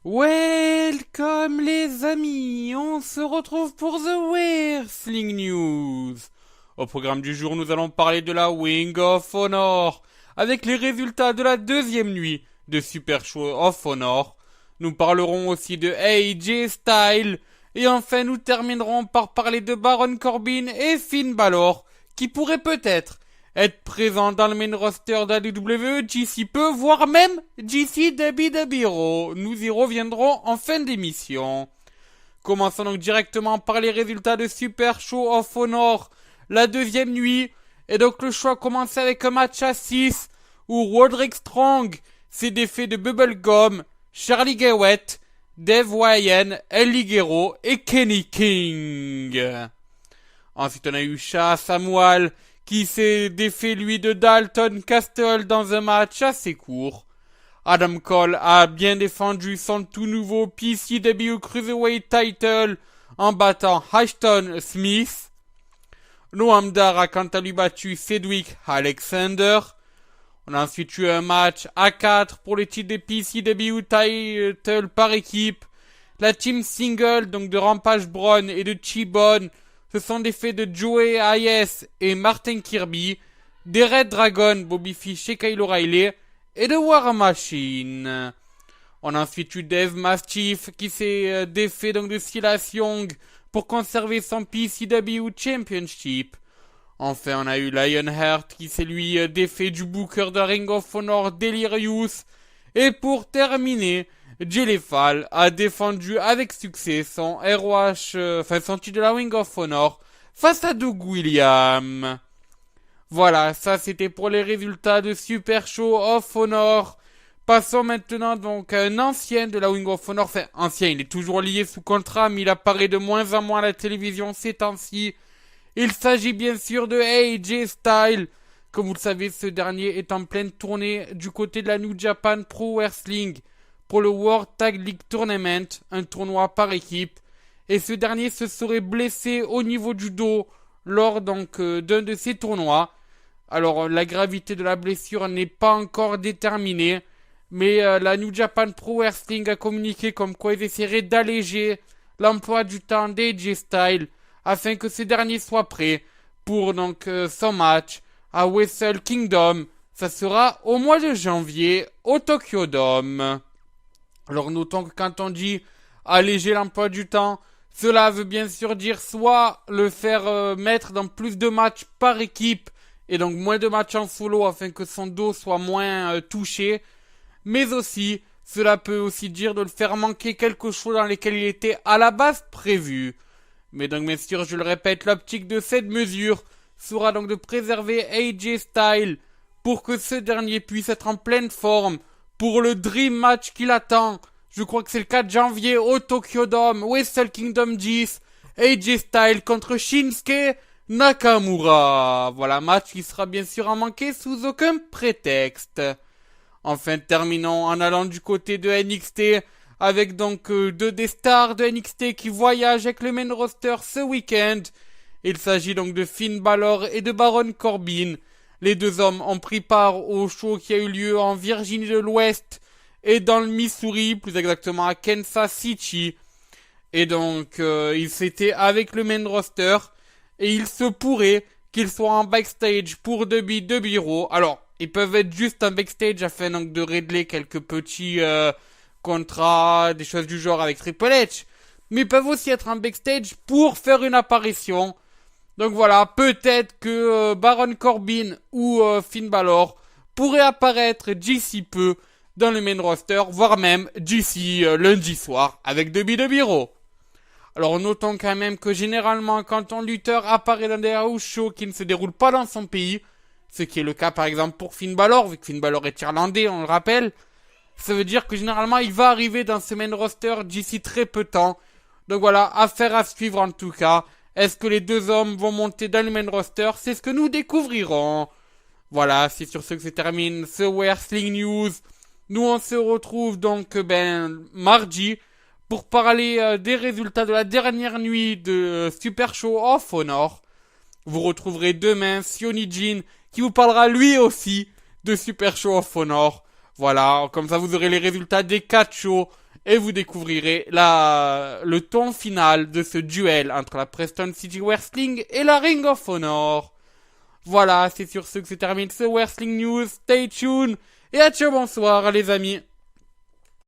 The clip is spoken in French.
Welcome les amis, on se retrouve pour The Wrestling News. Au programme du jour, nous allons parler de la Ring of Honor, avec les résultats de la deuxième nuit de Super Show of Honor. Nous parlerons aussi de AJ Styles, et enfin nous terminerons par parler de Baron Corbin et Finn Balor, qui pourraient peut-être être présents dans le main roster de la WWE d'ici peu, voire même d'ici WWE. Nous y reviendrons en fin d'émission. Commençons donc directement par les résultats de Super Show of Honor, la deuxième nuit. Et donc le choix commence avec un match à 6, où Roderick Strong s'est défait de Bubblegum, Charlie Gawett, Dave Ryan, El Ligero et Kenny King. Ensuite on a eu Shah Samuel, qui s'est défait lui de Dalton Castle dans un match assez court. Adam Cole a bien défendu son tout nouveau PCW Cruiserweight Title en battant Ashton Smith. Noam Dar a quant à lui battu Cedric Alexander. On a ensuite eu un match à 4 pour les titres des PCW Title par équipe. La team single donc de Rampage Brown et de T-Bone se sont défaits de Joey Hayes et Martin Kirby, des Red Dragon, Bobby Fish et Kyle O'Reilly, et de War Machine. On a ensuite eu Dave Mastiff qui s'est défait donc de Silas Young pour conserver son PCW Championship. Enfin, on a eu Lionheart qui s'est lui défait du Booker de Ring of Honor Delirious. Et pour terminer, Jay Lethal a défendu avec succès son ROH, son titre de la Ring of Honor face à Doug Williams. Voilà, ça c'était pour les résultats de Super Show of Honor. Passons maintenant donc à un ancien de la Ring of Honor. Enfin, ancien, il est toujours lié sous contrat, mais il apparaît de moins en moins à la télévision ces temps-ci. Il s'agit bien sûr de AJ Styles. Comme vous le savez, ce dernier est en pleine tournée du côté de la New Japan Pro Wrestling pour le World Tag League Tournament, un tournoi par équipe. Et ce dernier se serait blessé au niveau du dos lors donc d'un de ces tournois. Alors la gravité de la blessure n'est pas encore déterminée, mais la New Japan Pro Wrestling a communiqué comme quoi ils essaieraient d'alléger l'emploi du temps d'AJ Styles afin que ce dernier soit prêt pour donc son match à Wrestle Kingdom. Ça sera au mois de janvier au Tokyo Dome. Alors notons que quand on dit alléger l'emploi du temps, cela veut bien sûr dire soit le faire mettre dans plus de matchs par équipe et donc moins de matchs en solo afin que son dos soit moins touché, mais aussi cela peut aussi dire de le faire manquer quelque chose dans lesquels il était à la base prévu. Mais donc bien sûr, je le répète, l'optique de cette mesure sera donc de préserver AJ Styles pour que ce dernier puisse être en pleine forme pour le Dream Match qu'il attend. Je crois que c'est le 4 janvier au Tokyo Dome, Wrestle Kingdom 10, AJ Styles contre Shinsuke Nakamura. Voilà, match qui sera bien sûr à manquer sous aucun prétexte. Enfin, terminons en allant du côté de NXT avec donc deux des stars de NXT qui voyagent avec le main roster ce week-end. Il s'agit donc de Finn Balor et de Baron Corbin. Les deux hommes ont pris part au show qui a eu lieu en Virginie de l'Ouest et dans le Missouri, plus exactement à Kansas City. Et donc, ils étaient avec le main roster et il se pourrait qu'ils soient en backstage pour WWE Raw. Alors, ils peuvent être juste en backstage afin donc de régler quelques petits contrats, des choses du genre avec Triple H. Mais ils peuvent aussi être en backstage pour faire une apparition. Donc voilà, peut-être que Baron Corbin ou Finn Balor pourraient apparaître d'ici peu dans le main roster, voire même d'ici lundi soir avec WWE Raw. Alors notons quand même que généralement quand un lutteur apparaît dans des house shows qui ne se déroulent pas dans son pays, ce qui est le cas par exemple pour Finn Balor, vu que Finn Balor est irlandais, on le rappelle, ça veut dire que généralement il va arriver dans ce main roster d'ici très peu de temps. Donc voilà, affaire à suivre en tout cas. Est-ce que les deux hommes vont monter dans le main roster? C'est ce que nous découvrirons. Voilà, c'est sur ce que se termine ce Wrestling News. Nous on se retrouve donc mardi pour parler des résultats de la dernière nuit de Super Show of Honor. Vous retrouverez demain Sioni Jin qui vous parlera lui aussi de Super Show of Honor. Voilà, comme ça vous aurez les résultats des 4 shows et vous découvrirez le ton final de ce duel entre la Preston City Wrestling et la Ring of Honor. Voilà, c'est sur ce que se termine ce Wrestling News. Stay tuned et à ciao, bonsoir les amis.